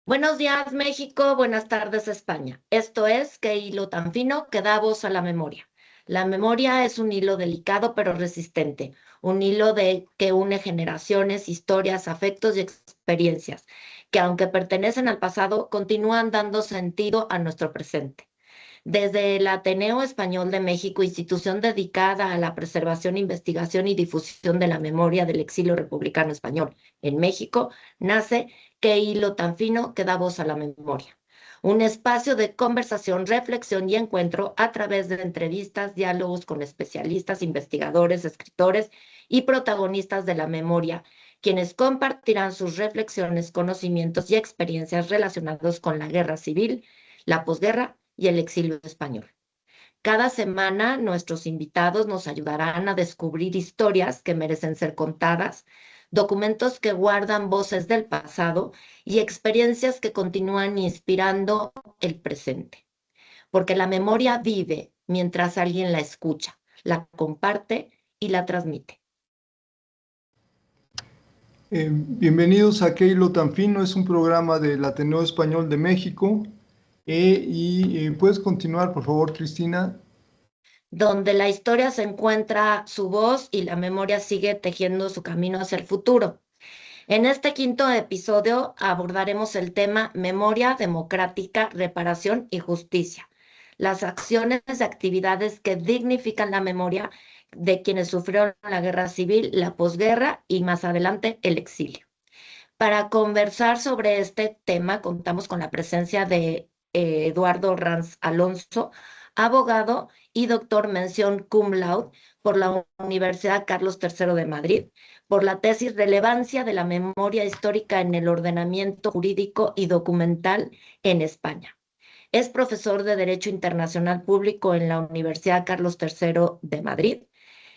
Buenos días, México. Buenas tardes, España. Esto es Qué hilo tan fino que da voz a la memoria. La memoria es un hilo delicado pero resistente, un hilo que une generaciones, historias, afectos y experiencias, que aunque pertenecen al pasado, continúan dando sentido a nuestro presente. Desde el Ateneo Español de México, institución dedicada a la preservación, investigación y difusión de la memoria del exilio republicano español en México, nace Qué hilo tan fino que da voz a la memoria. Un espacio de conversación, reflexión y encuentro a través de entrevistas, diálogos con especialistas, investigadores, escritores y protagonistas de la memoria, quienes compartirán sus reflexiones, conocimientos y experiencias relacionados con la guerra civil, la posguerra y el exilio español. Cada semana nuestros invitados nos ayudarán a descubrir historias que merecen ser contadas, documentos que guardan voces del pasado y experiencias que continúan inspirando el presente. Porque la memoria vive mientras alguien la escucha, la comparte y la transmite. Bienvenidos a Qué hilo tan fino, es un programa del Ateneo Español de México. Puedes continuar, por favor, Cristina. Donde la historia se encuentra su voz y la memoria sigue tejiendo su camino hacia el futuro. En este quinto episodio abordaremos el tema Memoria Democrática, Reparación y Justicia, las acciones y actividades que dignifican la memoria de quienes sufrieron la guerra civil, la posguerra y más adelante el exilio. Para conversar sobre este tema contamos con la presencia de Eduardo Ranz Alonso, abogado y doctor mención cum laude por la Universidad Carlos III de Madrid, por la tesis Relevancia de la memoria histórica en el ordenamiento jurídico y documental en España. Es profesor de Derecho Internacional Público en la Universidad Carlos III de Madrid.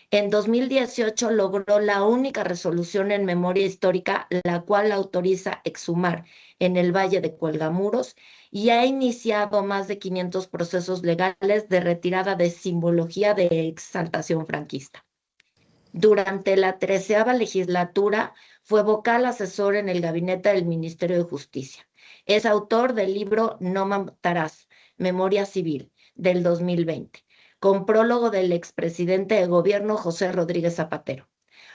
En 2018 logró la única resolución en memoria histórica, la cual autoriza exhumar en el Valle de Cuelgamuros y ha iniciado más de 500 procesos legales de retirada de simbología de exaltación franquista. Durante la 13ª legislatura fue vocal asesor en el gabinete del Ministerio de Justicia. Es autor del libro No matarás, Memoria Civil, del 2020, con prólogo del expresidente de gobierno José Rodríguez Zapatero.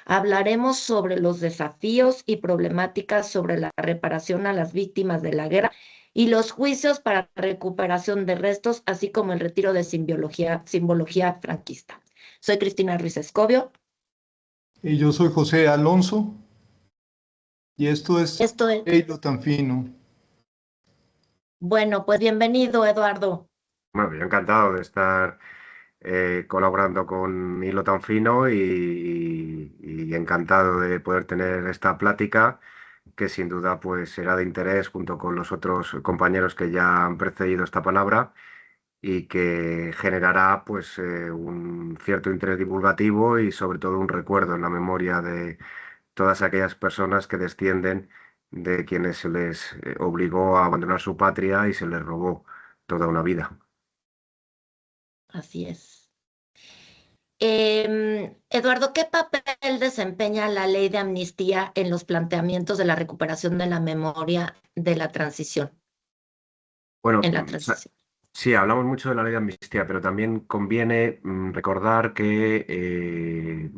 Hablaremos sobre los desafíos y problemáticas sobre la reparación a las víctimas de la guerra y los juicios para recuperación de restos, así como el retiro de simbología franquista. Soy Cristina Ruiz Escobio. Y yo soy José Alonso y esto es Esto es, Qué hilo tan fino. bueno, pues bienvenido, Eduardo. Bueno, yo encantado de estar colaborando con Hilo tan fino y encantado de poder tener esta plática que sin duda pues será de interés junto con los otros compañeros que ya han precedido esta palabra y que generará pues un cierto interés divulgativo y sobre todo un recuerdo en la memoria de todas aquellas personas que descienden de quienes se les obligó a abandonar su patria y se les robó toda una vida. Así es. Eduardo, ¿qué papel desempeña la ley de amnistía en los planteamientos de la recuperación de la memoria de la transición? Bueno, En la transición. sí, hablamos mucho de la ley de amnistía, pero también conviene recordar que eh,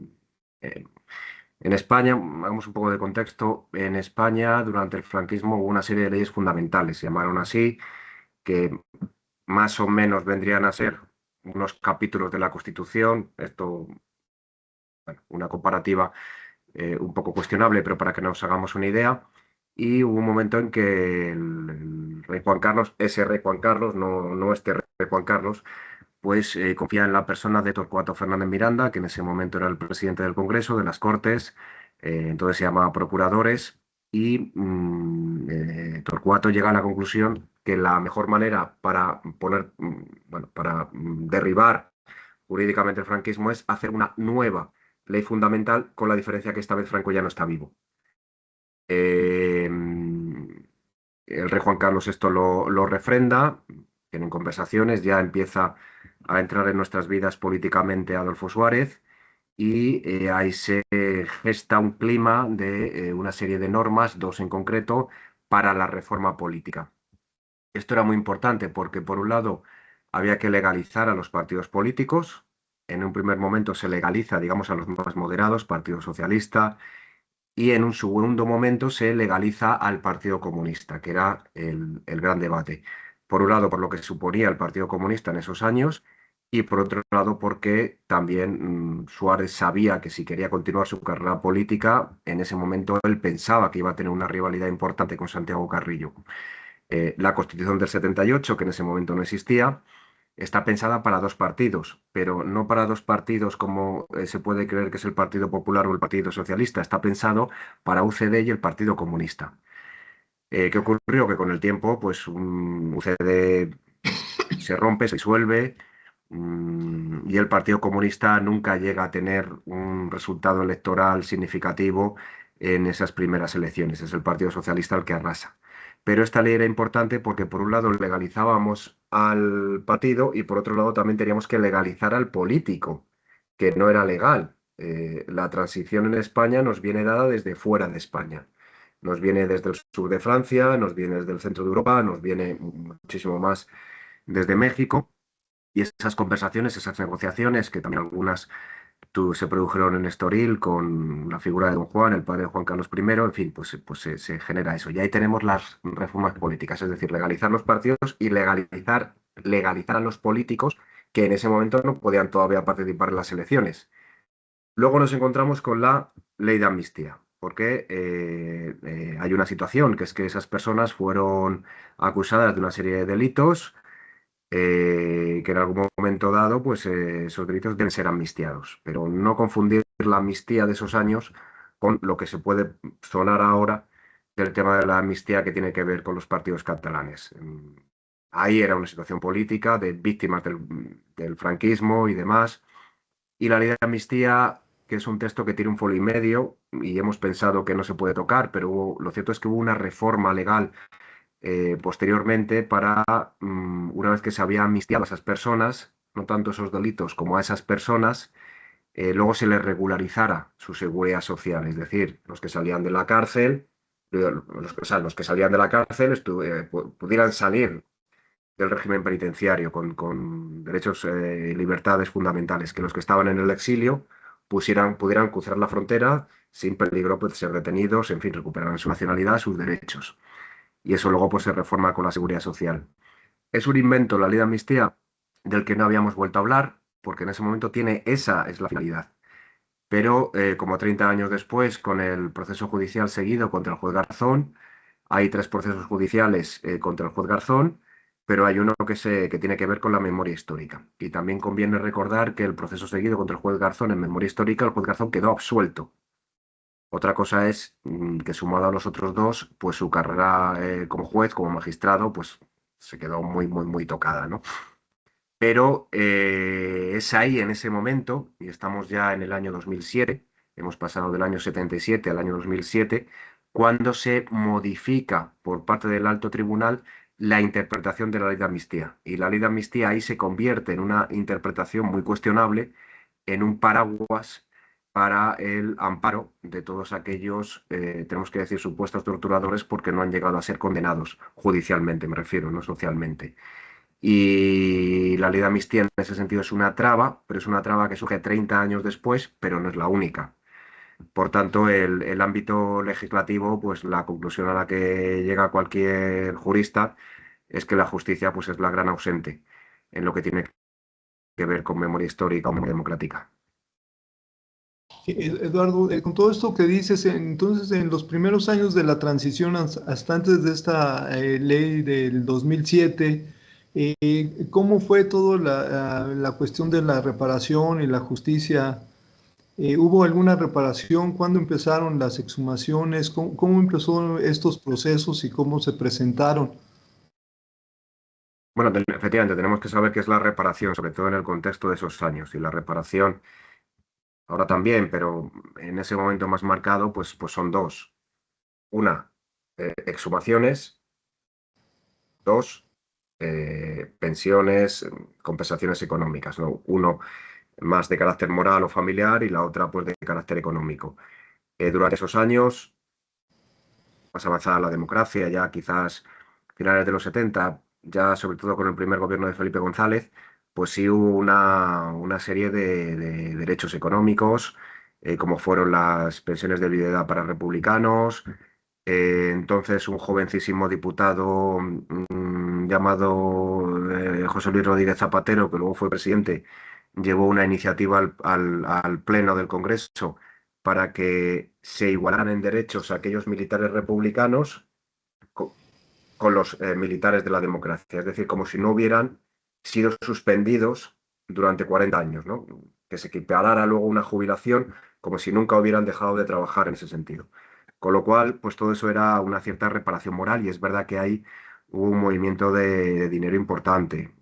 en España, hagamos un poco de contexto, en España durante el franquismo hubo una serie de leyes fundamentales, se llamaron así, que más o menos vendrían a ser unos capítulos de la Constitución, esto, bueno, una comparativa un poco cuestionable, pero para que nos hagamos una idea. Y hubo un momento en que el rey Juan Carlos, ese rey Juan Carlos, no este rey Juan Carlos, pues confía en la persona de Torcuato Fernández Miranda, que en ese momento era el presidente del Congreso, de las Cortes, entonces se llamaba procuradores, y Torcuato llega a la conclusión que la mejor manera para poner, bueno, para derribar jurídicamente el franquismo es hacer una nueva ley fundamental, con la diferencia que esta vez Franco ya no está vivo. Eh, el rey Juan Carlos esto lo refrenda, tienen conversaciones, ya empieza a entrar en nuestras vidas políticamente Adolfo Suárez y ahí se gesta un clima de una serie de normas, dos en concreto, para la reforma política. Esto era muy importante porque, por un lado, había que legalizar a los partidos políticos. En un primer momento se legaliza, digamos, a los más moderados, Partido Socialista, y en un segundo momento se legaliza al Partido Comunista, que era el gran debate. Por un lado, por lo que suponía el Partido Comunista en esos años, y por otro lado, porque también Suárez sabía que si quería continuar su carrera política, en ese momento él pensaba que iba a tener una rivalidad importante con Santiago Carrillo. La Constitución del 78, que en ese momento no existía, está pensada para dos partidos, pero no para dos partidos como se puede creer que es el Partido Popular o el Partido Socialista. Está pensado para UCD y el Partido Comunista. ¿Qué ocurrió? Que con el tiempo, pues UCD se rompe, se disuelve, y el Partido Comunista nunca llega a tener un resultado electoral significativo en esas primeras elecciones. Es el Partido Socialista el que arrasa. Pero esta ley era importante porque por un lado legalizábamos al partido y por otro lado también teníamos que legalizar al político, que no era legal. La transición en España nos viene dada desde fuera de España. Nos viene desde el sur de Francia, nos viene desde el centro de Europa, nos viene muchísimo más desde México. Y esas conversaciones, esas negociaciones, que también algunas se produjeron en Estoril con la figura de Don Juan, el padre de Juan Carlos I, en fin, pues se genera eso. Y ahí tenemos las reformas políticas, es decir, legalizar los partidos y legalizar a los políticos que en ese momento no podían todavía participar en las elecciones. Luego nos encontramos con la ley de amnistía, porque hay una situación, que es que esas personas fueron acusadas de una serie de delitos que en algún momento dado, pues esos delitos deben ser amnistiados, pero no confundir la amnistía de esos años con lo que se puede sonar ahora del tema de la amnistía que tiene que ver con los partidos catalanes. Ahí era una situación política de víctimas del franquismo y demás, y la ley de amnistía, que es un texto que tiene un folio y medio, y hemos pensado que no se puede tocar, pero lo cierto es que hubo una reforma legal posteriormente para, una vez que se había amnistiado a esas personas, no tanto esos delitos como a esas personas, luego se les regularizara su seguridad social, es decir, los que salían de la cárcel, los que salían de la cárcel pudieran salir del régimen penitenciario con derechos y libertades fundamentales, que los que estaban en el exilio pudieran cruzar la frontera sin peligro de ser detenidos, en fin, recuperaran su nacionalidad, sus derechos. Y eso luego pues se reforma con la seguridad social. Es un invento la ley de amnistía del que no habíamos vuelto a hablar, porque en ese momento esa es la finalidad. Pero como 30 años después, con el proceso judicial seguido contra el juez Garzón, hay 3 procesos judiciales contra el juez Garzón, pero hay uno que tiene que ver con la memoria histórica. Y también conviene recordar que el proceso seguido contra el juez Garzón en memoria histórica, el juez Garzón quedó absuelto. Otra cosa es que sumado a los otros dos, pues su carrera como juez, como magistrado, pues se quedó muy, muy, muy tocada, ¿no? Pero es ahí, en ese momento, y estamos ya en el año 2007, hemos pasado del año 77 al año 2007, cuando se modifica por parte del Alto Tribunal la interpretación de la ley de amnistía. Y la ley de amnistía ahí se convierte en una interpretación muy cuestionable, en un paraguas para el amparo de todos aquellos, tenemos que decir, supuestos torturadores porque no han llegado a ser condenados judicialmente, me refiero, no socialmente. Y la ley de amnistía en ese sentido es una traba, pero es una traba que surge 30 años después, pero no es la única. Por tanto, el ámbito legislativo, pues la conclusión a la que llega cualquier jurista es que la justicia pues, es la gran ausente en lo que tiene que ver con memoria histórica o memoria democrática. Eduardo, con todo esto que dices, entonces en los primeros años de la transición hasta antes de esta ley del 2007, ¿cómo fue toda la cuestión de la reparación y la justicia? ¿Hubo alguna reparación? ¿Cuándo empezaron las exhumaciones? ¿Cómo empezó estos procesos y cómo se presentaron? Bueno, efectivamente, tenemos que saber qué es la reparación, sobre todo en el contexto de esos años. Y la reparación, ahora también, pero en ese momento más marcado, pues son dos. Una, exhumaciones. Dos, pensiones, compensaciones económicas, ¿no? Uno más de carácter moral o familiar y la otra pues de carácter económico. Durante esos años más avanzada la democracia, ya quizás finales de los 70, ya sobre todo con el primer gobierno de Felipe González, pues sí hubo una serie de derechos económicos, como fueron las pensiones de viudedad para republicanos. Entonces, un jovencísimo diputado llamado José Luis Rodríguez Zapatero, que luego fue presidente, llevó una iniciativa al Pleno del Congreso para que se igualaran en derechos a aquellos militares republicanos con los militares de la democracia. Es decir, como si no hubieran sido suspendidos durante 40 años, ¿no? Que se equiparara luego una jubilación como si nunca hubieran dejado de trabajar en ese sentido. Con lo cual, pues todo eso era una cierta reparación moral y es verdad que ahí hubo un movimiento de dinero importante.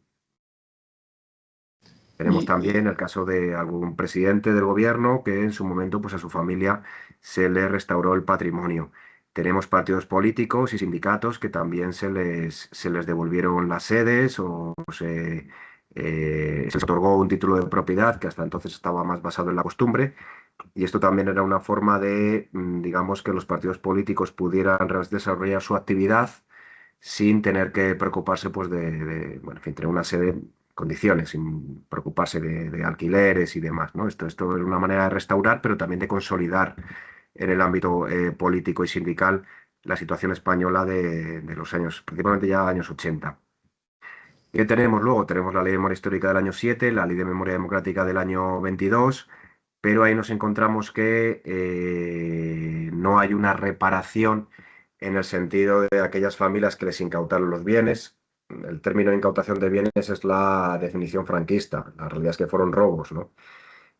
Tenemos Y, también el caso de algún presidente del gobierno que en su momento pues a su familia se le restauró el patrimonio. Tenemos partidos políticos y sindicatos que también se les devolvieron las sedes o se les otorgó un título de propiedad que hasta entonces estaba más basado en la costumbre. Y esto también era una forma de, digamos, que los partidos políticos pudieran desarrollar su actividad sin tener que preocuparse pues bueno, en fin, tener una serie de condiciones, sin preocuparse de alquileres y demás, ¿no? Esto es una manera de restaurar, pero también de consolidar en el ámbito político y sindical la situación española de los años, principalmente ya años 80. ¿Qué tenemos luego? Tenemos la Ley de Memoria Histórica del año 7, la Ley de Memoria Democrática del año 22, pero ahí nos encontramos que no hay una reparación en el sentido de aquellas familias que les incautaron los bienes. El término de incautación de bienes es la definición franquista, la realidad es que fueron robos, ¿no?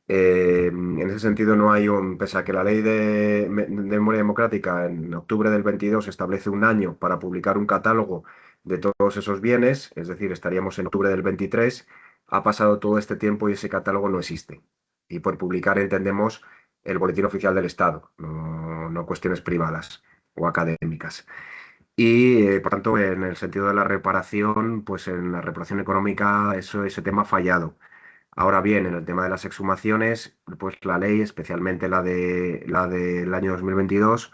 En ese sentido no hay pese a que la ley de memoria democrática en octubre del 22 establece un año para publicar un catálogo de todos esos bienes, es decir, estaríamos en octubre del 23, ha pasado todo este tiempo y ese catálogo no existe. Y por publicar entendemos el Boletín Oficial del Estado, no cuestiones privadas o académicas. Y, por tanto, en el sentido de la reparación, pues en la reparación económica ese tema ha fallado. Ahora bien, en el tema de las exhumaciones, pues la ley, especialmente la del año 2022,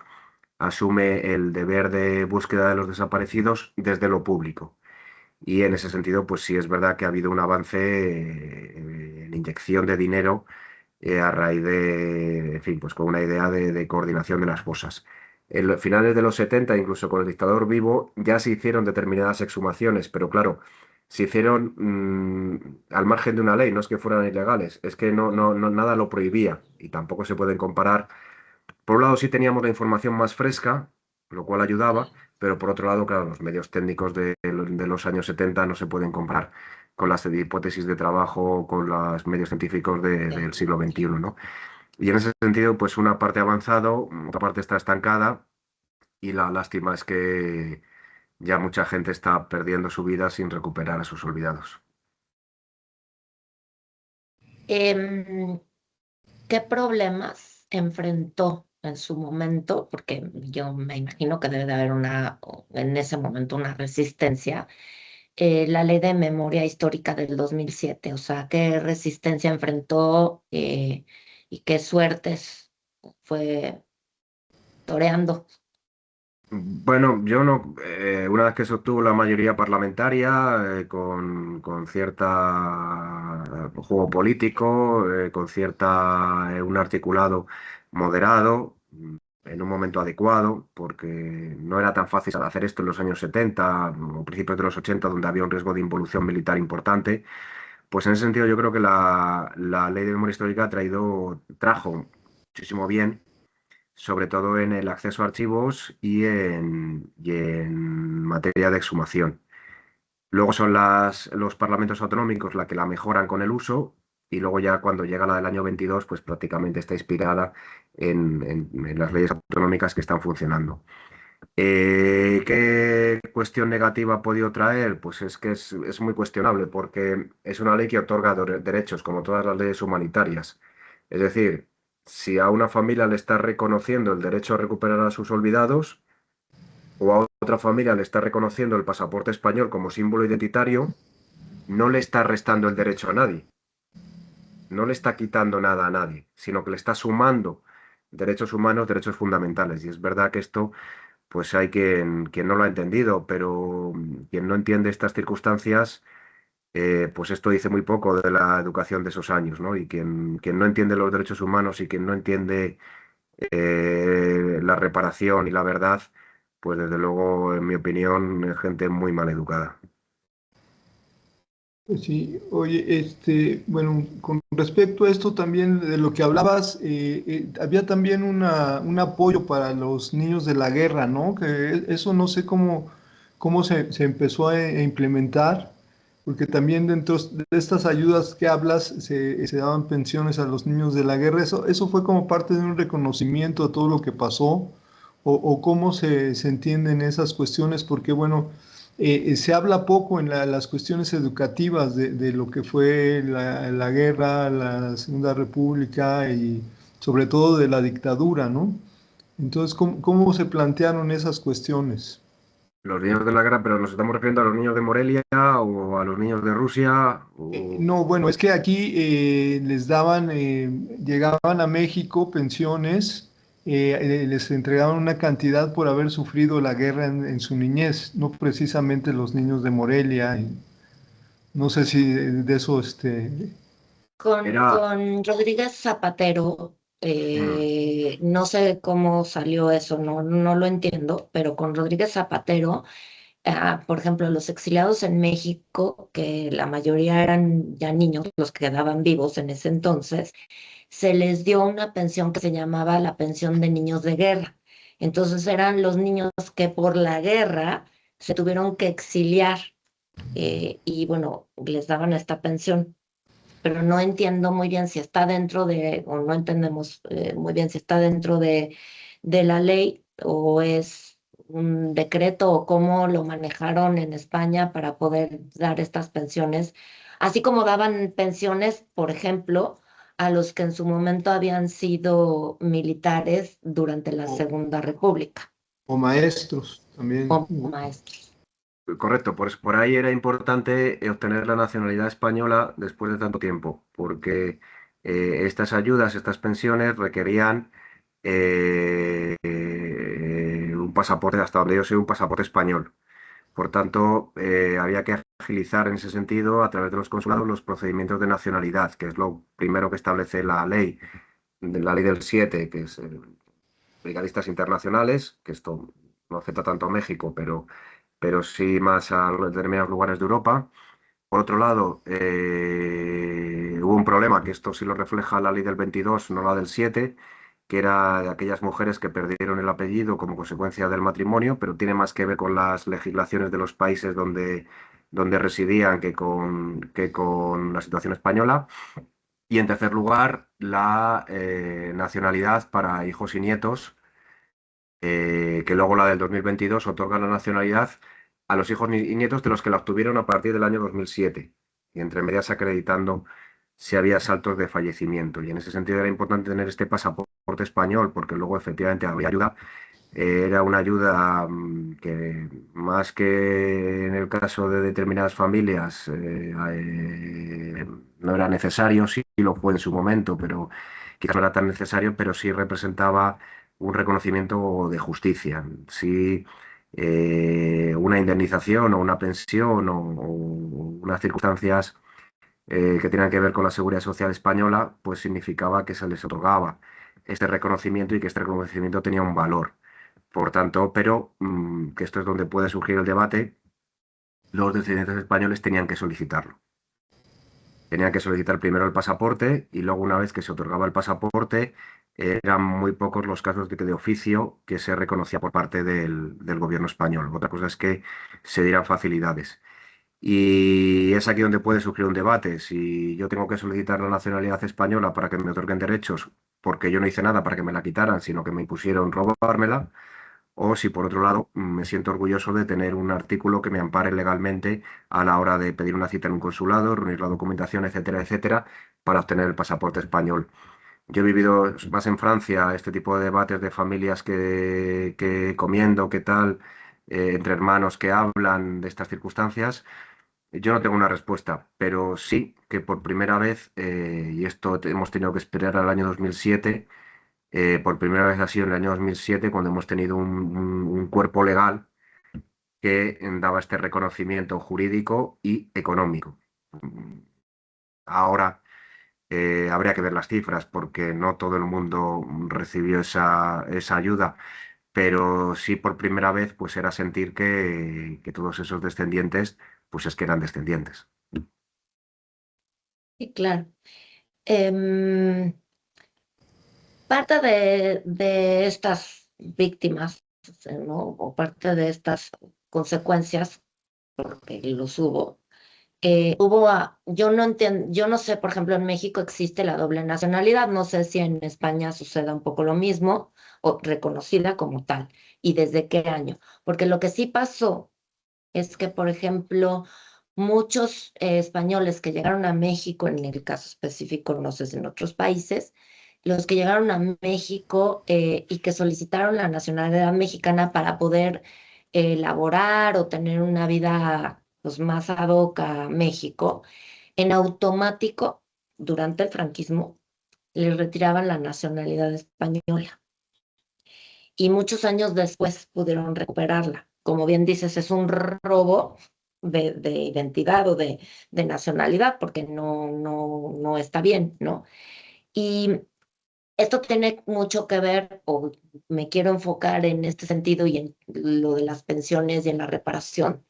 asume el deber de búsqueda de los desaparecidos desde lo público. Y en ese sentido, pues sí es verdad que ha habido un avance en inyección de dinero a raíz en fin, pues con una idea de coordinación de las fosas. En los finales de los 70, incluso con el dictador vivo, ya se hicieron determinadas exhumaciones, pero claro, se hicieron al margen de una ley, no es que fueran ilegales, es que nada lo prohibía y tampoco se pueden comparar. Por un lado sí teníamos la información más fresca, lo cual ayudaba, pero por otro lado, claro, los medios técnicos de los años 70 no se pueden comparar con las hipótesis de trabajo, con los medios científicos del siglo XXI, ¿no? Y en ese sentido, pues una parte ha avanzado, otra parte está estancada y la lástima es que ya mucha gente está perdiendo su vida sin recuperar a sus olvidados. Em, ¿Qué problemas enfrentó en su momento? Porque yo me imagino que debe de haber en ese momento una resistencia, la ley de memoria histórica del 2007. O sea, ¿qué resistencia enfrentó y qué suertes fue toreando? Bueno, yo no, una vez que se obtuvo la mayoría parlamentaria, con cierta juego político, con un articulado moderado, en un momento adecuado, porque no era tan fácil hacer esto en los años 70 o principios de los 80, donde había un riesgo de involución militar importante, pues en ese sentido yo creo que la ley de memoria histórica trajo muchísimo bien sobre todo en el acceso a archivos y en materia de exhumación. Luego son los parlamentos autonómicos la que la mejoran con el uso y luego ya cuando llega la del año 22, pues prácticamente está inspirada en las leyes autonómicas que están funcionando. ¿Qué cuestión negativa ha podido traer? Pues es que es muy cuestionable porque es una ley que otorga derechos como todas las leyes humanitarias. Es decir, si a una familia le está reconociendo el derecho a recuperar a sus olvidados o a otra familia le está reconociendo el pasaporte español como símbolo identitario, no le está restando el derecho a nadie, no le está quitando nada a nadie, sino que le está sumando derechos humanos, derechos fundamentales. Y es verdad que esto pues hay quien no lo ha entendido, pero quien no entiende estas circunstancias, pues esto dice muy poco de la educación de esos años, ¿no? Y quien no entiende los derechos humanos y quien no entiende la reparación y la verdad, pues desde luego, en mi opinión, es gente muy mal educada. Pues sí, oye, bueno, con respecto a esto también de lo que hablabas, había también un apoyo para los niños de la guerra, ¿no? Que eso no sé cómo se empezó a implementar, porque también dentro de estas ayudas que hablas se daban pensiones a los niños de la guerra. Eso fue como parte de un reconocimiento a todo lo que pasó, o cómo se entienden esas cuestiones, porque bueno se habla poco en las cuestiones educativas de lo que fue la guerra, la Segunda República y sobre todo de la dictadura, ¿no? Entonces, ¿cómo se plantearon esas cuestiones? Los niños de la guerra, pero nos estamos refiriendo a los niños de Morelia o a los niños de Rusia. No, bueno, es que aquí les daban, llegaban a México pensiones, les entregaban una cantidad por haber sufrido la guerra en su niñez, no precisamente los niños de Morelia. No sé si de eso, Era, Con Rodríguez Zapatero, mm, no sé cómo salió eso, no lo entiendo, pero con Rodríguez Zapatero, por ejemplo, los exiliados en México, que la mayoría eran ya niños, los que quedaban vivos en ese entonces, se les dio una pensión que se llamaba la pensión de niños de guerra. Entonces eran los niños que por la guerra se tuvieron que exiliar y bueno, les daban esta pensión, pero no entiendo muy bien si está dentro de, o no entendemos muy bien si está dentro de la ley o es un decreto o cómo lo manejaron en España para poder dar estas pensiones, así como daban pensiones, por ejemplo, a los que en su momento habían sido militares durante la o, Segunda República o maestros también. o maestros. correcto, por ahí era importante obtener la nacionalidad española después de tanto tiempo, porque estas ayudas, estas pensiones requerían un pasaporte, hasta donde yo sé, un pasaporte español. Por tanto, había que agilizar en ese sentido, a través de los consulados, los procedimientos de nacionalidad, que es lo primero que establece la ley, de la ley del 7, que es brigadistas internacionales, que esto no afecta tanto a México, pero sí más a determinados lugares de Europa. Por otro lado, hubo un problema, que esto sí lo refleja la ley del 22, no la del 7, que era de aquellas mujeres que perdieron el apellido como consecuencia del matrimonio, pero tiene más que ver con las legislaciones de los países donde residían que con la situación española. Y en tercer lugar, la nacionalidad para hijos y nietos, que luego la del 2022 otorga la nacionalidad a los hijos y nietos de los que la obtuvieron a partir del año 2007, y entre medias acreditando si había saltos de fallecimiento. Y en ese sentido era importante tener este pasaporte español, porque luego efectivamente había ayuda. Era una ayuda que, más que en el caso de determinadas familias, no era necesario, sí lo fue en su momento, pero quizás no era tan necesario, pero sí representaba un reconocimiento de justicia. Sí, una indemnización o una pensión o unas circunstancias que tenían que ver con la seguridad social española, pues significaba que se les otorgaba este reconocimiento y que este reconocimiento tenía un valor. Por tanto, pero que esto es donde puede surgir el debate, los descendientes españoles tenían que solicitarlo. Tenían que solicitar primero el pasaporte y luego, una vez que se otorgaba el pasaporte, eran muy pocos los casos de oficio que se reconocía por parte del gobierno español. Otra cosa es que se dieran facilidades. Y es aquí donde puede surgir un debate. Si yo tengo que solicitar la nacionalidad española para que me otorguen derechos, porque yo no hice nada para que me la quitaran, sino que me impusieron robármela, o si por otro lado me siento orgulloso de tener un artículo que me ampare legalmente a la hora de pedir una cita en un consulado, reunir la documentación, etcétera, etcétera, para obtener el pasaporte español. Yo he vivido más en Francia este tipo de debates de familias que comiendo, qué tal, entre hermanos que hablan de estas circunstancias. Yo no tengo una respuesta, pero sí que por primera vez, y esto hemos tenido que esperar al año 2007, Por primera vez ha sido en el año 2007 cuando hemos tenido un cuerpo legal que daba este reconocimiento jurídico y económico. Ahora habría que ver las cifras porque no todo el mundo recibió esa ayuda, pero sí por primera vez pues era sentir que todos esos descendientes pues es que eran descendientes. Y claro. Em, Parte de estas víctimas, ¿no? O parte de estas consecuencias, porque los hubo, yo no entiendo, yo no sé, por ejemplo, en México existe la doble nacionalidad, no sé si en España suceda un poco lo mismo, o reconocida como tal, y desde qué año, porque lo que sí pasó es que, por ejemplo, muchos españoles que llegaron a México, en el caso específico, no sé si en otros países, los que llegaron a México y que solicitaron la nacionalidad mexicana para poder laborar o tener una vida pues, más ad hoc a México, en automático, durante el franquismo, les retiraban la nacionalidad española y muchos años después pudieron recuperarla. Como bien dices, es un robo de identidad o de nacionalidad porque no está bien, ¿no? Y esto tiene mucho que ver, o me quiero enfocar en este sentido y en lo de las pensiones y en la reparación.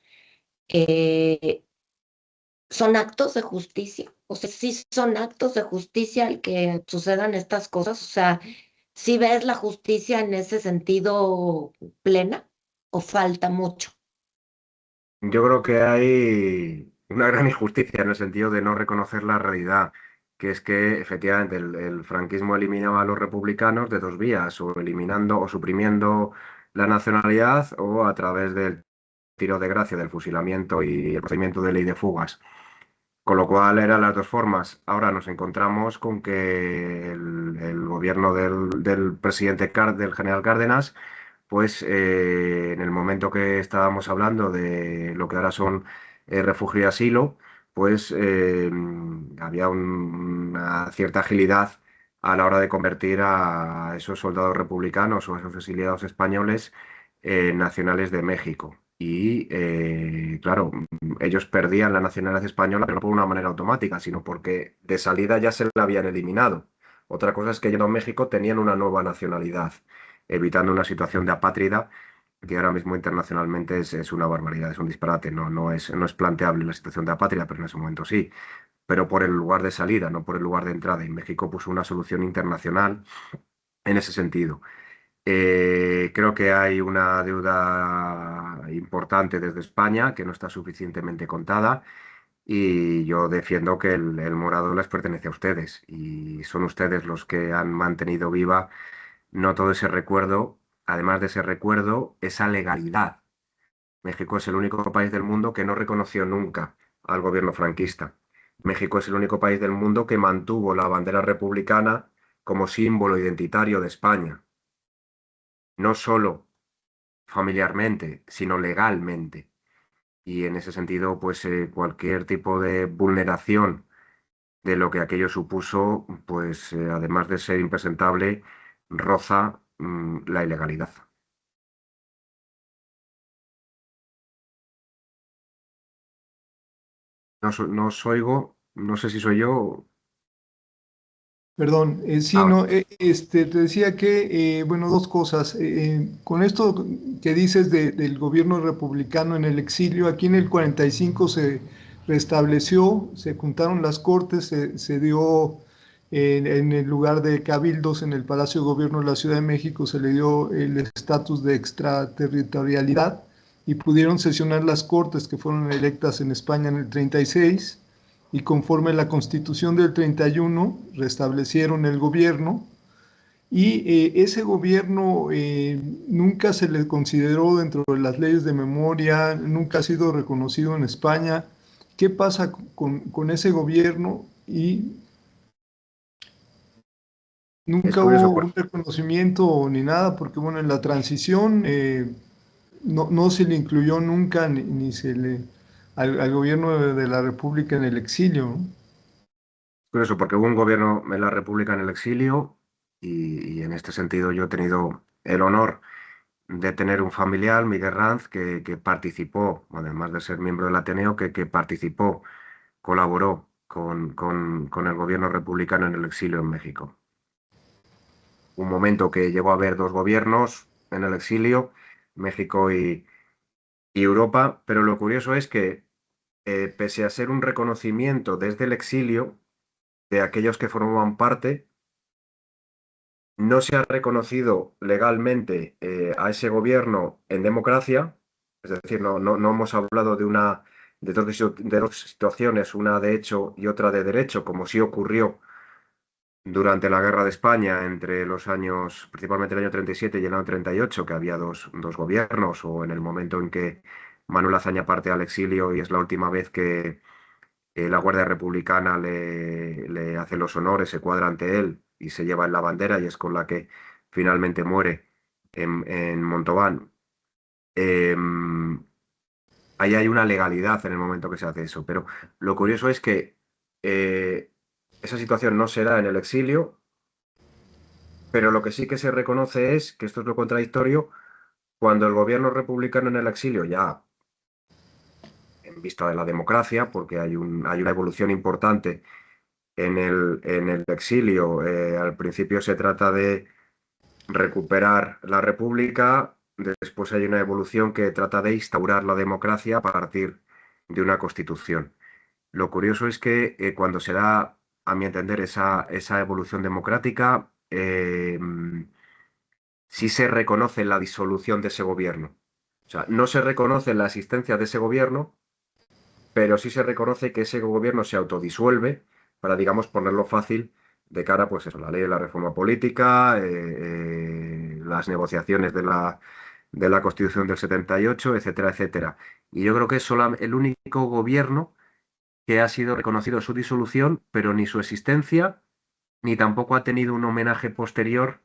¿Son actos de justicia? O sea, sí son actos de justicia el que sucedan estas cosas. O sea, ¿sí ves la justicia en ese sentido plena o falta mucho? Yo creo que hay una gran injusticia en el sentido de no reconocer la realidad, que es que efectivamente el franquismo eliminaba a los republicanos de dos vías, o eliminando o suprimiendo la nacionalidad o a través del tiro de gracia, del fusilamiento y el procedimiento de ley de fugas. Con lo cual eran las dos formas. Ahora nos encontramos con que el gobierno del presidente del general Cárdenas pues en el momento que estábamos hablando de lo que ahora son refugio y asilo, pues había una cierta agilidad a la hora de convertir a esos soldados republicanos o a esos exiliados españoles nacionales de México. Y claro, ellos perdían la nacionalidad española, pero no por una manera automática, sino porque de salida ya se la habían eliminado. Otra cosa es que yendo a México tenían una nueva nacionalidad, evitando una situación de apátrida que ahora mismo internacionalmente es una barbaridad, es un disparate, no es planteable la situación de apátrida, pero en ese momento sí, pero por el lugar de salida, no por el lugar de entrada. Y México puso una solución internacional en ese sentido. Creo que hay una deuda importante desde España que no está suficientemente contada y yo defiendo que el morado les pertenece a ustedes y son ustedes los que han mantenido viva no todo ese recuerdo, además de ese recuerdo, esa legalidad. México es el único país del mundo que no reconoció nunca al gobierno franquista. México es el único país del mundo que mantuvo la bandera republicana como símbolo identitario de España, no solo familiarmente, sino legalmente. Y en ese sentido, pues cualquier tipo de vulneración de lo que aquello supuso, pues además de ser impresentable, roza la ilegalidad. No os oigo, no sé si soy yo. Perdón, sí, Ahora, no, te decía que, bueno, dos cosas. Con esto que dices del gobierno republicano en el exilio, aquí en el 45 se restableció, se juntaron las cortes, se dio en el lugar de cabildos en el Palacio de Gobierno de la Ciudad de México, se le dio el estatus de extraterritorialidad y pudieron sesionar las cortes que fueron electas en España en el 36 y conforme a la Constitución del 31 restablecieron el gobierno y ese gobierno nunca se le consideró dentro de las leyes de memoria, nunca ha sido reconocido en España. ¿Qué pasa con ese gobierno? Y es nunca curioso, hubo un reconocimiento ni nada, porque bueno, en la transición no se le incluyó nunca ni se le al gobierno de la República en el exilio, ¿no? curioso porque hubo un gobierno en la República en el exilio, y en este sentido yo he tenido el honor de tener un familiar, Miguel Ranz, que participó, además de ser miembro del Ateneo, que participó, colaboró con el gobierno republicano en el exilio en México. Un momento que llegó a haber dos gobiernos en el exilio, México y Europa, pero lo curioso es que pese a ser un reconocimiento desde el exilio de aquellos que formaban parte, no se ha reconocido legalmente a ese gobierno en democracia, es decir, no hemos hablado de dos situaciones, una de hecho y otra de derecho, como sí ocurrió durante la Guerra de España entre los años, principalmente el año 37 y el año 38, que había dos gobiernos, o en el momento en que Manuel Azaña parte al exilio y es la última vez que la Guardia Republicana le hace los honores, se cuadra ante él y se lleva en la bandera y es con la que finalmente muere en Montauban. Ahí hay una legalidad en el momento que se hace eso, pero lo curioso es que eh, esa situación no se da en el exilio, pero lo que sí que se reconoce es, que esto es lo contradictorio, cuando el gobierno republicano en el exilio, ya en vista de la democracia, porque hay una evolución importante en el exilio, al principio se trata de recuperar la república, después hay una evolución que trata de instaurar la democracia a partir de una constitución. Lo curioso es que cuando se da, a mi entender, esa evolución democrática, sí se reconoce la disolución de ese gobierno. O sea, no se reconoce la existencia de ese gobierno, pero sí se reconoce que ese gobierno se autodisuelve para, digamos, ponerlo fácil de cara, pues eso, la ley de la reforma política, las negociaciones de la Constitución del 78, etcétera, etcétera. Y yo creo que es solo el único gobierno que ha sido reconocido su disolución, pero ni su existencia, ni tampoco ha tenido un homenaje posterior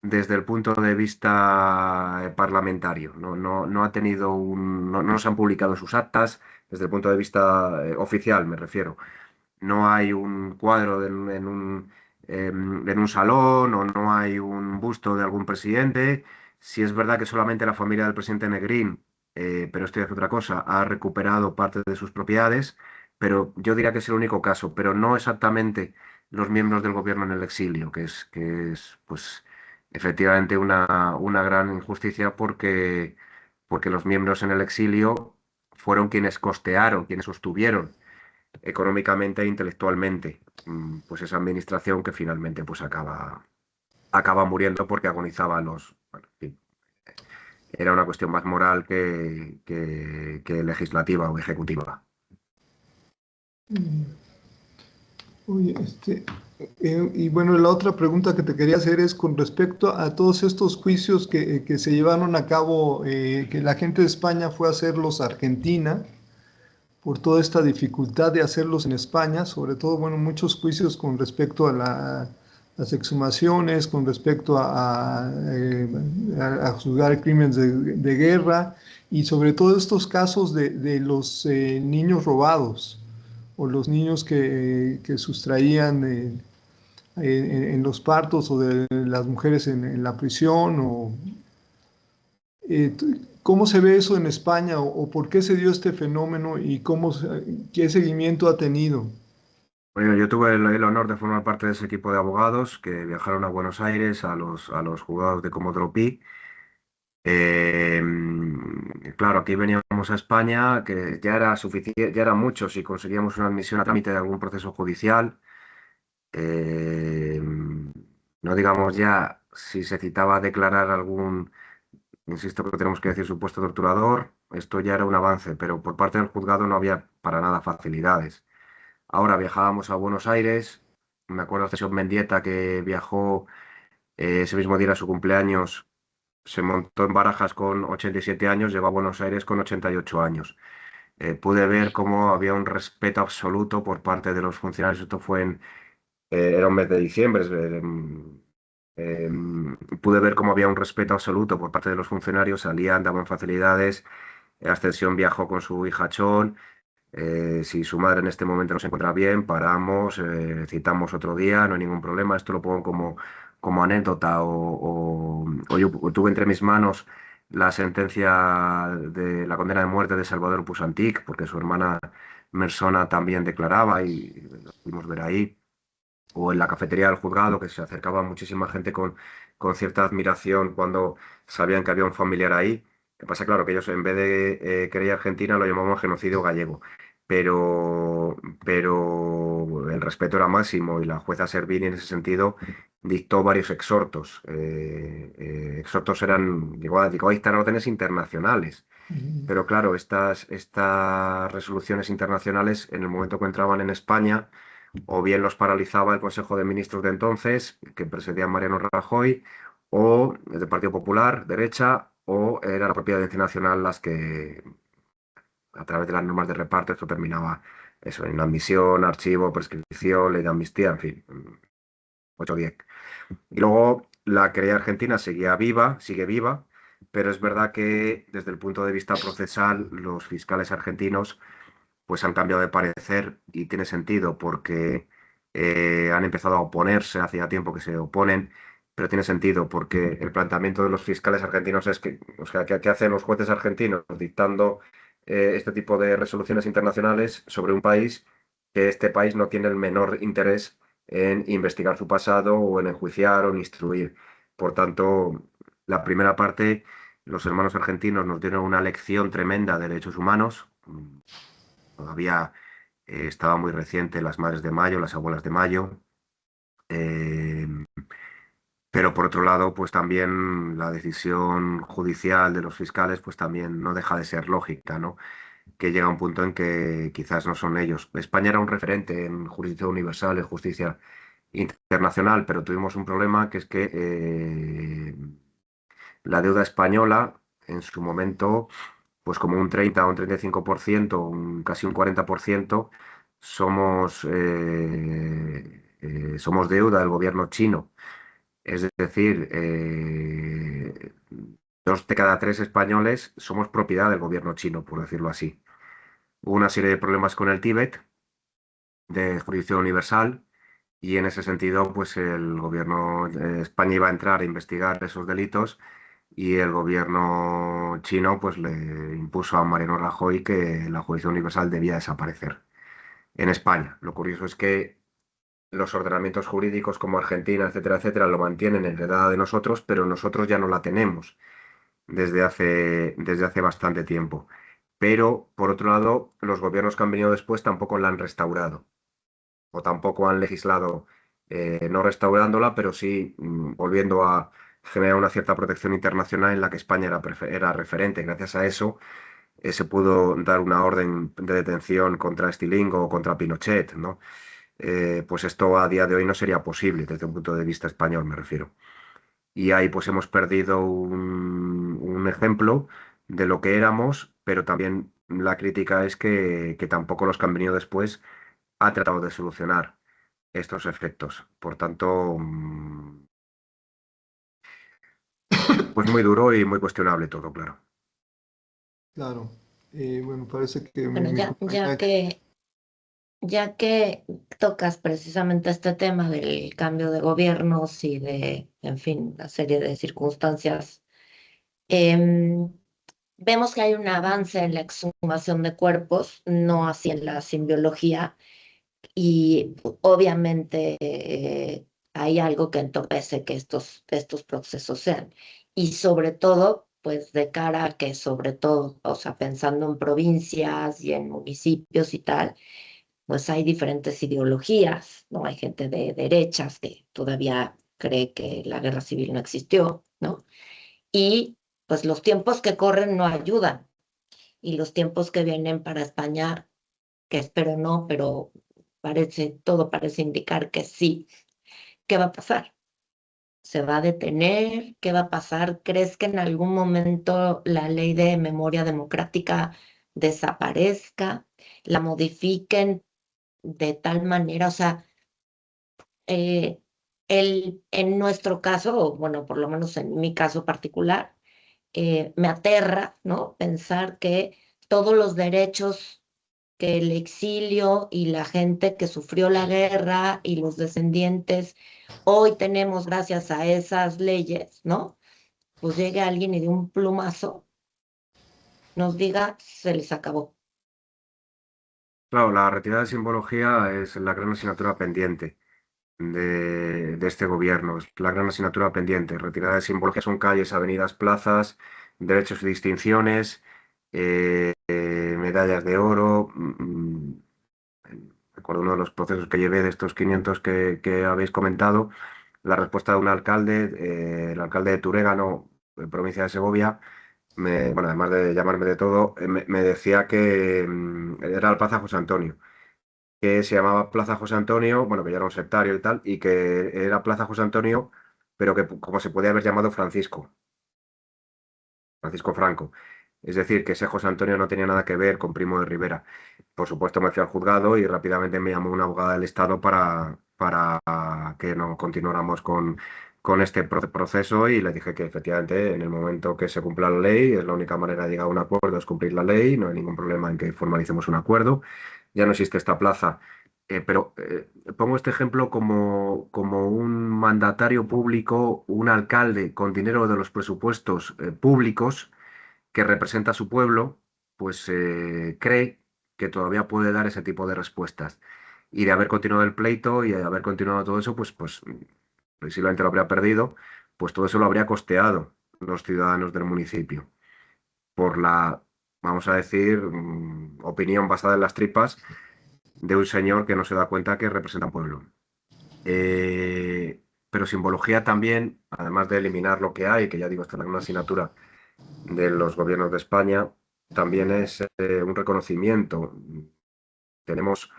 desde el punto de vista parlamentario. No ha tenido no se han publicado sus actas desde el punto de vista oficial, me refiero. No hay un cuadro en un salón o no hay un busto de algún presidente. Si es verdad que solamente la familia del presidente Negrín, pero esto ya es otra cosa, ha recuperado parte de sus propiedades, pero yo diría que es el único caso, pero no exactamente los miembros del gobierno en el exilio, que es pues efectivamente una gran injusticia porque los miembros en el exilio fueron quienes costearon, quienes sostuvieron económicamente e intelectualmente, pues esa administración que finalmente pues acaba muriendo porque agonizaban bueno, en fin, era una cuestión más moral que legislativa o ejecutiva. Mm. Oye, y bueno, la otra pregunta que te quería hacer es con respecto a todos estos juicios que se llevaron a cabo, que la gente de España fue a hacerlos a Argentina, por toda esta dificultad de hacerlos en España, sobre todo, bueno, muchos juicios con respecto a las exhumaciones, con respecto a juzgar crímenes de guerra y sobre todo estos casos de los niños robados o los niños que sustraían en los partos o de las mujeres en la prisión o eh, ¿cómo se ve eso en España o por qué se dio este fenómeno y qué seguimiento ha tenido? Bueno, yo tuve el honor de formar parte de ese equipo de abogados que viajaron a Buenos Aires a los juzgados de Comodoro Pi. Claro, aquí veníamos a España, que ya era suficiente, ya era mucho si conseguíamos una admisión a trámite de algún proceso judicial. Eh, no digamos ya si se citaba a declarar algún, insisto que tenemos que decir, supuesto torturador, esto ya era un avance, pero por parte del juzgado no había para nada facilidades. Ahora viajábamos a Buenos Aires, me acuerdo de Cesión Mendieta que viajó ese mismo día a su cumpleaños, se montó en Barajas con 87 años, llegó a Buenos Aires con 88 años. Pude ver cómo había un respeto absoluto por parte de los funcionarios. Esto fue era un mes de diciembre. Pude ver cómo había un respeto absoluto por parte de los funcionarios, salían, daban facilidades. Ascensión viajó con su hija Chon. Si su madre en este momento no se encuentra bien, paramos, citamos otro día, no hay ningún problema. Esto lo pongo como anécdota, o yo tuve entre mis manos la sentencia de la condena de muerte de Salvador Pusantic, porque su hermana Mersona también declaraba y lo pudimos ver ahí, o en la cafetería del juzgado, que se acercaba muchísima gente con cierta admiración cuando sabían que había un familiar ahí. Lo que pasa, claro, que ellos en vez de querella argentina lo llamaban genocidio gallego, pero el respeto era máximo y la jueza Servini en ese sentido dictó varios exhortos. Exhortos eran, llegó a dictar órdenes internacionales. Ujú. Pero claro, estas resoluciones internacionales, en el momento que entraban en España, o bien los paralizaba el Consejo de Ministros de entonces, que presidía Mariano Rajoy, o el del Partido Popular, derecha, o era la propia Audiencia Nacional las que, a través de las normas de reparto, esto terminaba eso, en admisión, archivo, prescripción, ley de amnistía, en fin, 8 o 10. Y luego la querella argentina seguía viva, sigue viva, pero es verdad que desde el punto de vista procesal, los fiscales argentinos pues han cambiado de parecer y tiene sentido porque han empezado a oponerse, hace ya tiempo que se oponen, pero tiene sentido porque el planteamiento de los fiscales argentinos es que, o sea, ¿qué hacen los jueces argentinos dictando este tipo de resoluciones internacionales sobre un país que este país no tiene el menor interés en investigar su pasado o en enjuiciar o en instruir? Por tanto, la primera parte, los hermanos argentinos nos dieron una lección tremenda de derechos humanos. Todavía estaba muy reciente las Madres de Mayo, las Abuelas de Mayo, eh, pero por otro lado, pues también la decisión judicial de los fiscales, pues también no deja de ser lógica, ¿no? Que llega un punto en que quizás no son ellos. España era un referente en justicia universal, en justicia internacional, pero tuvimos un problema que es que la deuda española en su momento pues como un 30 o un 35%, casi un 40%, somos deuda del gobierno chino. Es decir, 2 de cada 3 españoles somos propiedad del gobierno chino, por decirlo así. Hubo una serie de problemas con el Tíbet, de jurisdicción universal, y en ese sentido, pues el gobierno de España iba a entrar a investigar esos delitos y el gobierno chino pues le impuso a Mariano Rajoy que la jurisdicción universal debía desaparecer en España. Lo curioso es que los ordenamientos jurídicos como Argentina, etcétera, etcétera, lo mantienen heredada de nosotros, pero nosotros ya no la tenemos desde hace bastante tiempo. Pero, por otro lado, los gobiernos que han venido después tampoco la han restaurado o tampoco han legislado no restaurándola, pero sí volviendo a generar una cierta protección internacional en la que España era referente. Gracias a eso se pudo dar una orden de detención contra Estilingo o contra Pinochet, ¿no? Pues esto a día de hoy no sería posible desde un punto de vista español, me refiero. Y ahí pues hemos perdido un ejemplo de lo que éramos, pero también la crítica es que tampoco los que han venido después ha tratado de solucionar estos efectos. Por tanto, pues muy duro y muy cuestionable todo, claro. Claro. Bueno, parece que Bueno, mi compañera... ya que tocas precisamente este tema del cambio de gobiernos y de, en fin, una serie de circunstancias, em, vemos que hay un avance en la exhumación de cuerpos, no así en la simbiología, y obviamente hay algo que entorpece que estos procesos sean. Y sobre todo, pues de cara a que sobre todo, o sea, pensando en provincias y en municipios y tal, pues hay diferentes ideologías, ¿no? Hay gente de derechas que todavía cree que la guerra civil no existió, ¿no? Y pues los tiempos que corren no ayudan y los tiempos que vienen para España, que espero no, pero todo parece indicar que sí. ¿Qué va a pasar? ¿Se va a detener? ¿Qué va a pasar? ¿Crees que en algún momento la ley de memoria democrática desaparezca, la modifiquen de tal manera? O sea, eh, en nuestro caso, o bueno, por lo menos en mi caso particular, me aterra, ¿no? Pensar que todos los derechos que el exilio y la gente que sufrió la guerra y los descendientes, hoy tenemos gracias a esas leyes, ¿no? Pues llegue alguien y de un plumazo nos diga, se les acabó. Claro, la retirada de simbología es la gran asignatura pendiente de este gobierno, es la gran asignatura pendiente. Retirada de simbología son calles, avenidas, plazas, derechos y distinciones, medallas de oro. Recuerdo uno de los procesos que llevé de estos 500 que habéis comentado, la respuesta de un alcalde, el alcalde de Turégano, en provincia de Segovia, bueno, además de llamarme de todo, me decía que era el Plaza José Antonio, que se llamaba Plaza José Antonio, bueno, que ya era un sectario y tal, y que era Plaza José Antonio, pero que como se podía haber llamado Francisco Franco. Es decir, que ese José Antonio no tenía nada que ver con Primo de Rivera. Por supuesto, me fui al juzgado y rápidamente me llamó una abogada del Estado para que no continuáramos con este proceso y le dije que efectivamente en el momento que se cumpla la ley, es la única manera de llegar a un acuerdo, es cumplir la ley, no hay ningún problema en que formalicemos un acuerdo. Ya no existe esta plaza. Pero pongo este ejemplo como un mandatario público, un alcalde con dinero de los presupuestos públicos que representa a su pueblo, pues cree que todavía puede dar ese tipo de respuestas. Y de haber continuado el pleito y de haber continuado todo eso, pues posiblemente lo habría perdido, pues todo eso lo habría costeado los ciudadanos del municipio por la, vamos a decir, opinión basada en las tripas de un señor que no se da cuenta que representa a un pueblo. Pero simbología también, además de eliminar lo que hay, que ya digo, está en una asignatura de los gobiernos de España, también es un reconocimiento. Tenemos,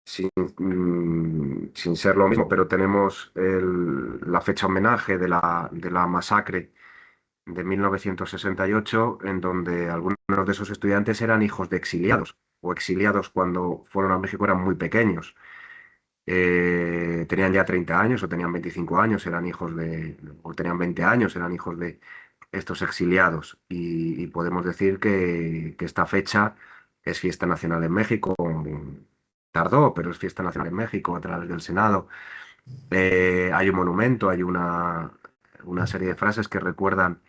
sin ser lo mismo, pero tenemos la fecha homenaje de la masacre de 1968, en donde algunos de esos estudiantes eran hijos de exiliados, o exiliados cuando fueron a México eran muy pequeños. Tenían ya 30 años o tenían 25 años, o tenían 20 años, eran hijos de estos exiliados. Y podemos decir que esta fecha es fiesta nacional en México. Tardó, pero es fiesta nacional en México a través del Senado. Hay un monumento, hay una serie de frases que recuerdan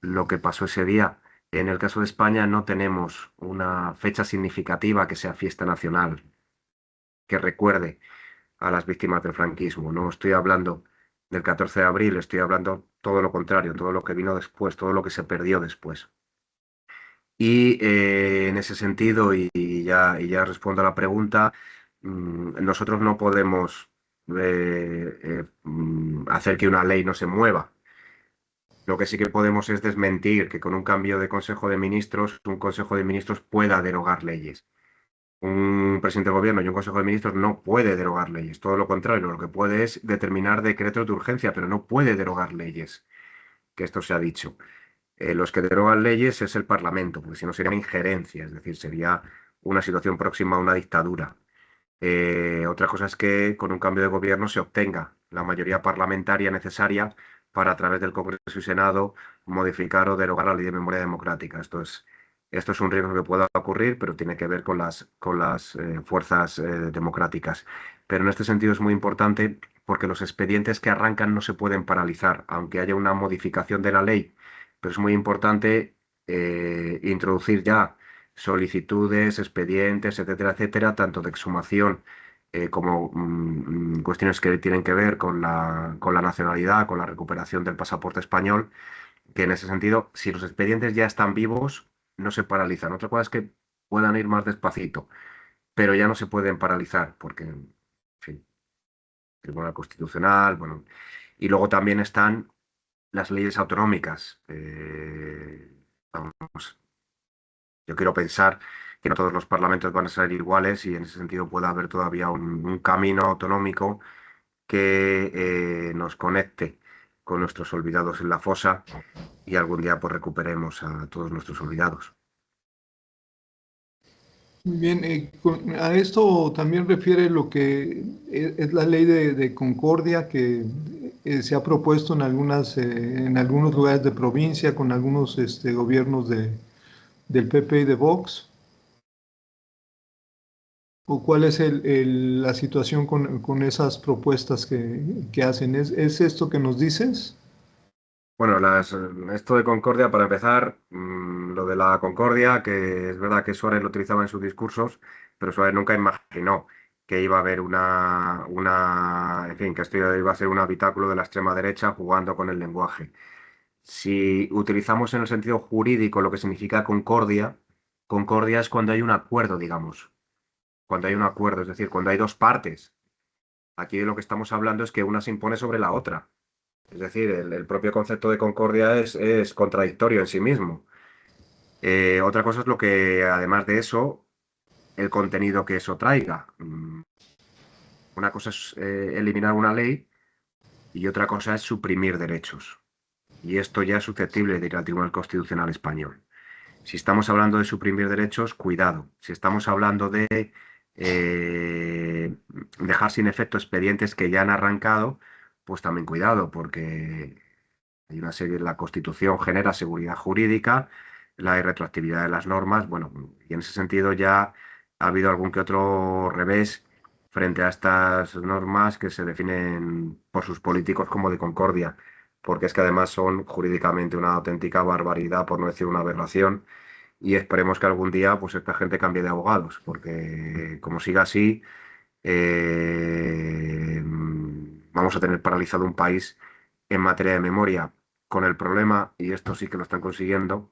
lo que pasó ese día. En el caso de España no tenemos una fecha significativa que sea fiesta nacional, que recuerde a las víctimas del franquismo. No estoy hablando del 14 de abril, estoy hablando todo lo contrario, todo lo que vino después, todo lo que se perdió después. Y en ese sentido, y ya respondo a la pregunta, nosotros no podemos hacer que una ley no se mueva. Lo que sí que podemos es desmentir que con un cambio de Consejo de Ministros, un Consejo de Ministros pueda derogar leyes. Un presidente de gobierno y un consejo de ministros no puede derogar leyes, todo lo contrario, lo que puede es determinar decretos de urgencia, pero no puede derogar leyes, que esto se ha dicho. Los que derogan leyes es el Parlamento, porque si no sería una injerencia, es decir, sería una situación próxima a una dictadura. Otra cosa es que con un cambio de gobierno se obtenga la mayoría parlamentaria necesaria para, a través del Congreso y Senado, modificar o derogar la ley de memoria democrática. Esto es un riesgo que pueda ocurrir, pero tiene que ver con las fuerzas democráticas. Pero en este sentido es muy importante porque los expedientes que arrancan no se pueden paralizar, aunque haya una modificación de la ley. Pero es muy importante introducir ya solicitudes, expedientes, etcétera, etcétera, tanto de exhumación como cuestiones que tienen que ver con la nacionalidad, con la recuperación del pasaporte español, que en ese sentido, si los expedientes ya están vivos, no se paralizan. Otra cosa es que puedan ir más despacito, pero ya no se pueden paralizar, porque, en fin, Tribunal Constitucional, bueno. Y luego también están las leyes autonómicas. Vamos, yo quiero pensar que no todos los parlamentos van a ser iguales y en ese sentido puede haber todavía un camino autonómico que nos conecte con nuestros olvidados en la fosa y algún día pues recuperemos a todos nuestros olvidados. Muy bien, a esto también refiere lo que es la ley de concordia que se ha propuesto en algunos lugares de provincia con algunos gobiernos del PP y de Vox. ¿O cuál es la situación con esas propuestas que hacen? ¿Es esto que nos dices? Bueno, esto de Concordia, para empezar, lo de la Concordia, que es verdad que Suárez lo utilizaba en sus discursos, pero Suárez nunca imaginó que iba a haber en fin, que esto iba a ser un habitáculo de la extrema derecha jugando con el lenguaje. Si utilizamos en el sentido jurídico lo que significa concordia, concordia es cuando hay un acuerdo, digamos, cuando hay un acuerdo, es decir, cuando hay dos partes. Aquí de lo que estamos hablando es que una se impone sobre la otra. Es decir, el propio concepto de concordia es contradictorio en sí mismo. Otra cosa es lo que, además de eso, el contenido que eso traiga. Una cosa es eliminar una ley y otra cosa es suprimir derechos. Y esto ya es susceptible de ir al Tribunal Constitucional Español. Si estamos hablando de suprimir derechos, cuidado. Si estamos hablando de dejar sin efecto expedientes que ya han arrancado, pues también cuidado, porque hay una serie, la Constitución genera seguridad jurídica, la irretroactividad de las normas, bueno, y en ese sentido ya ha habido algún que otro revés frente a estas normas que se definen por sus políticos como de concordia, porque es que además son jurídicamente una auténtica barbaridad, por no decir una aberración, y esperemos que algún día pues esta gente cambie de abogados, porque como siga así, vamos a tener paralizado un país en materia de memoria, con el problema, y esto sí que lo están consiguiendo,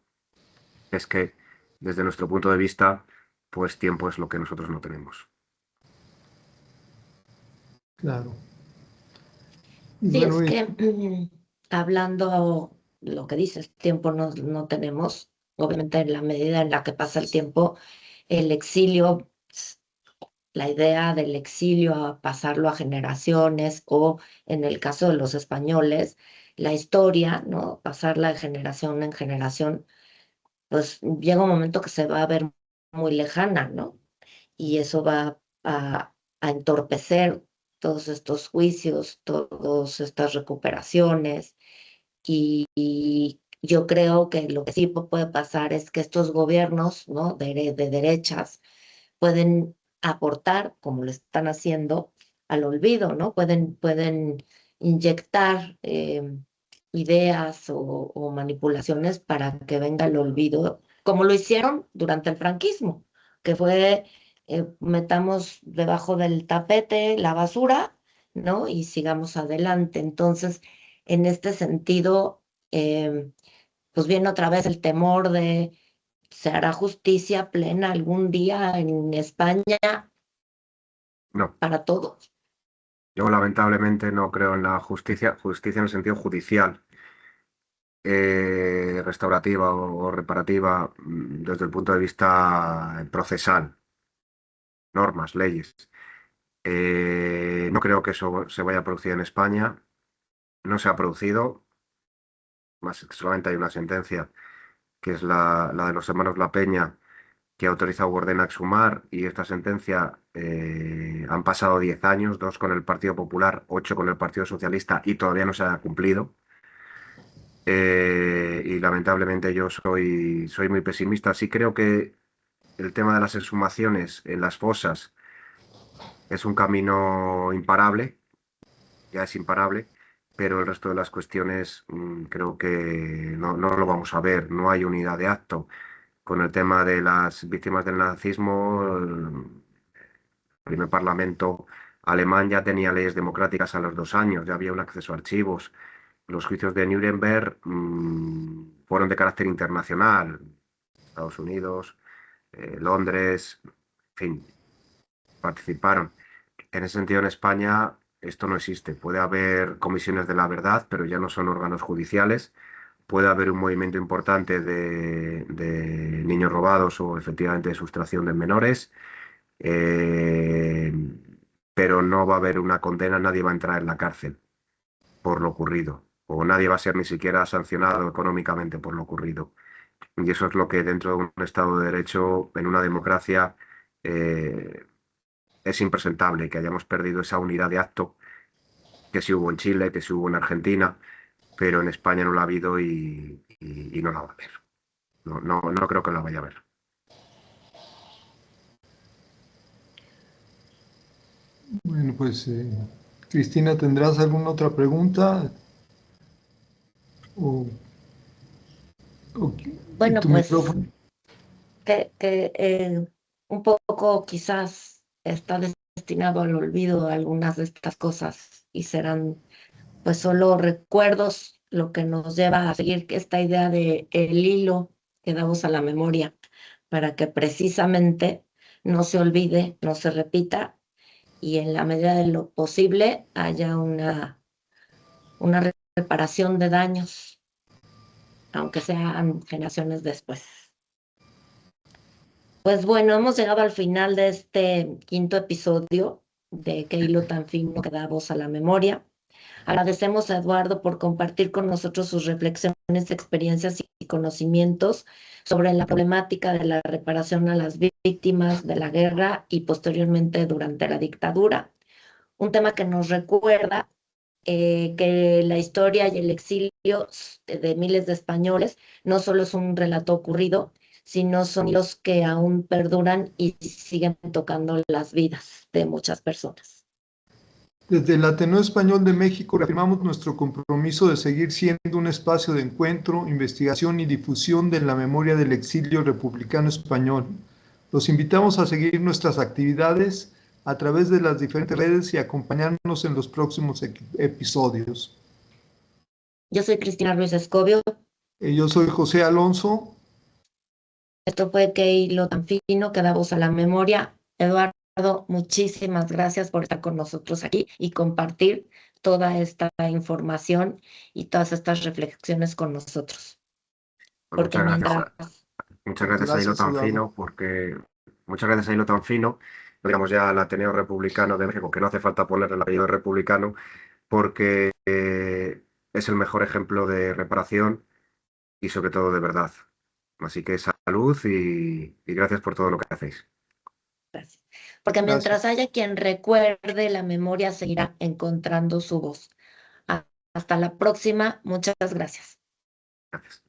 es que desde nuestro punto de vista, pues tiempo es lo que nosotros no tenemos. Claro. Y Sí, bueno, es que hablando lo que dices, tiempo no tenemos, obviamente en la medida en la que pasa el tiempo, el exilio, la idea del exilio a pasarlo a generaciones o en el caso de los españoles, la historia, ¿no? Pasarla de generación en generación, pues llega un momento que se va a ver muy lejana, ¿no? Y eso va a entorpecer todos estos juicios, todas estas recuperaciones. Y yo creo que lo que sí puede pasar es que estos gobiernos, ¿no? De derechas pueden aportar, como lo están haciendo, al olvido, ¿no? Pueden inyectar ideas o manipulaciones para que venga el olvido, como lo hicieron durante el franquismo, que fue metamos debajo del tapete la basura, ¿no? Y sigamos adelante. Entonces, en este sentido, pues viene otra vez el temor de ¿se hará justicia plena algún día en España No, para todos? yo lamentablemente no creo en la justicia, justicia en el sentido judicial, restaurativa o reparativa, desde el punto de vista procesal, normas, leyes. No creo que eso se vaya a producir en España. No se ha producido, más solamente hay una sentencia, que es la de los hermanos La Peña, que autoriza o ordena exhumar, y esta sentencia han pasado 10 años, 2 con el Partido Popular, 8 con el Partido Socialista, y todavía no se ha cumplido. Y lamentablemente yo soy muy pesimista. Sí creo que el tema de las exhumaciones en las fosas es un camino imparable, ya es imparable, pero el resto de las cuestiones creo que no lo vamos a ver. No hay unidad de acto. Con el tema de las víctimas del nazismo, el primer parlamento alemán ya tenía leyes democráticas a los 2 años, ya había un acceso a archivos. Los juicios de Nuremberg fueron de carácter internacional. Estados Unidos, Londres, en fin, participaron. En ese sentido, en España esto no existe. Puede haber comisiones de la verdad, pero ya no son órganos judiciales. Puede haber un movimiento importante de niños robados o efectivamente de sustracción de menores, eh, pero no va a haber una condena, nadie va a entrar en la cárcel por lo ocurrido, o nadie va a ser ni siquiera sancionado económicamente por lo ocurrido. Y eso es lo que dentro de un Estado de Derecho, en una democracia, eh, es impresentable, que hayamos perdido esa unidad de acto que sí hubo en Chile, que sí hubo en Argentina, pero en España no la ha habido y no la va a haber. No creo que la vaya a haber. Bueno, pues Cristina, ¿tendrás alguna otra pregunta? O, y Bueno, tu pues micrófono. un poco quizás está destinado al olvido algunas de estas cosas y serán pues solo recuerdos lo que nos lleva a seguir esta idea de el hilo que damos a la memoria para que precisamente no se olvide, no se repita y en la medida de lo posible haya una reparación de daños, aunque sean generaciones después. Pues bueno, hemos llegado al final de este quinto episodio de Qué hilo tan fino que da voz a la memoria. Agradecemos a Eduardo por compartir con nosotros sus reflexiones, experiencias y conocimientos sobre la problemática de la reparación a las víctimas de la guerra y posteriormente durante la dictadura. Un tema que nos recuerda que la historia y el exilio de miles de españoles no solo es un relato ocurrido, sino son los que aún perduran y siguen tocando las vidas de muchas personas. Desde el Ateneo Español de México reafirmamos nuestro compromiso de seguir siendo un espacio de encuentro, investigación y difusión de la memoria del exilio republicano español. Los invitamos a seguir nuestras actividades a través de las diferentes redes y acompañarnos en los próximos episodios. Yo soy Cristina Ruiz Escobio. Yo soy José Alonso. Esto fue Qué hilo tan fino que da voz a la memoria. Eduardo, muchísimas gracias por estar con nosotros aquí y compartir toda esta información y todas estas reflexiones con nosotros. Pues Porque mientras muchas gracias a Hilo Gracias, tan Eduardo. fino, porque muchas gracias a Hilo tan fino, digamos ya al Ateneo Republicano de México, que no hace falta ponerle el apellido republicano, porque es el mejor ejemplo de reparación y sobre todo de verdad. Así que salud y gracias por todo lo que hacéis. Gracias. Porque Gracias. mientras haya quien recuerde, la memoria seguirá encontrando su voz. Hasta la próxima. Muchas gracias. Gracias.